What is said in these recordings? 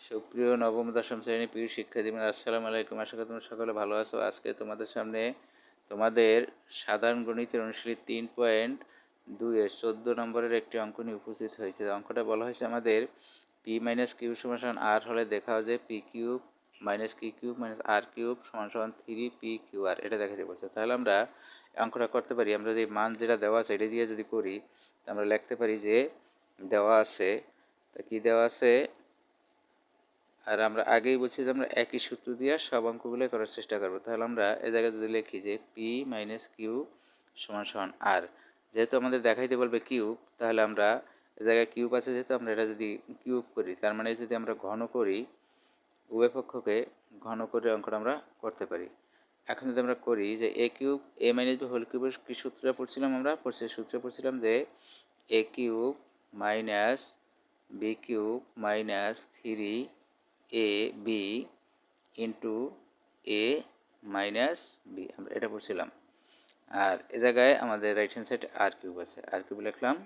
সুপ্রিয় নবম দশম শ্রেণীর প্রিয় শিক্ষার্থীবৃন্দ, আসসালামু আলাইকুম। আশা করি তোমরা সকলে ভালো আছো। আজকে তোমাদের সামনে তোমাদের সাধারণ গণিতের অনুশীলনী 3.2 এর 14 নম্বরের একটি অঙ্ক নিয়ে উপস্থিত হয়েছে। অঙ্কটা বলা হয়েছে আমাদের পি মাইনাস কিউ সমান আর হলে দেখাও যে পি কিউব মাইনাস কি কিউব মাইনাস আর কিউব সমান সমান 3p/q/r, এটা দেখাতে বলছে। তাহলে আমরা অঙ্কটা করতে পারি। আমরা যদি মান যেটা দেওয়া আছে এটা দিয়ে যদি করি, আমরা লিখতে পারি যে দেওয়া আছে, তা কি দেওয়া আছে, আর আমরা আগেই বলছি যে আমরা একই সূত্র দিয়ে সব অঙ্কগুলো করার চেষ্টা করবো। তাহলে আমরা এ জায়গায় যদি লিখি যে পি মাইনাস কিউ সমান সমান আর, যেহেতু আমাদের দেখাইতে বলবে কিউব, তাহলে আমরা এ জায়গায় কিউব আছে যেহেতু আমরা এটা যদি কিউব করি, তার মানে যদি আমরা ঘন করি, উভয় পক্ষকে ঘন করে অঙ্কটা আমরা করতে পারি। এখন যদি আমরা করি যে A cube A minus B whole কিউবের কি সূত্রটা পড়ছিলাম, আমরা সূত্রে পড়ছিলাম যে A cube minus B cube minus 3ab into A minus B, আমরা এটা পড়ছিলাম। আর এ জায়গায় আমাদের রাইট হ্যান্ড সাইডে আর কিউব আছে, আর কিউব লিখলাম।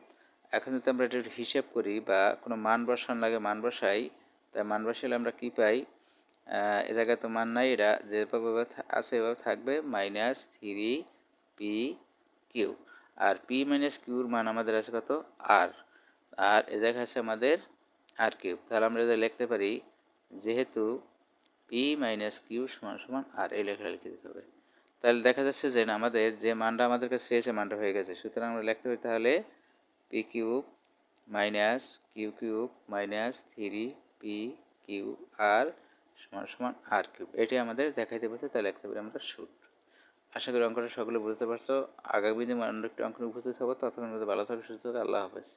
এখন যদি আমরা এটা হিসাব করি বা কোনো মান বসান লাগে মান বসাই, তাই মান বসাইলে আমরা কি পাই, এ জায়গায় তো মান নাই, এটা যেভাবে আছে এভাবে থাকবে, মাইনাস 3p/q। আর পি মাইনাস কিউর মান আমাদের আছে কত, আর, আর এ জায়গায় আছে আমাদের আর কিউব। তাহলে আমরা এটা লিখতে পারি যেহেতু পি মাইনাস কিউ সমান সমান আর, এই লেখা লিখে দিতে হবে। তাহলে দেখা যাচ্ছে যে না, আমাদের যে মানটা আমাদের কাছে চেয়েছে মানটা হয়ে গেছে। সুতরাং আমরা লিখতে পারি তাহলে p cube minus q cube minus 3p/q/r সমান সমান আর কিউব, এটি আমাদের দেখাইতে পারছে। তাহলে লিখতে পারি আমরা সূত্র। আশা করি অঙ্কটা সকলে বুঝতে পারছো। আগামী দিনে অন্য একটি অঙ্ক উপস্থিত হবো। ততক্ষণ ভালো থাকবে, সুস্থ থাকবে। আল্লাহ হাফেজ।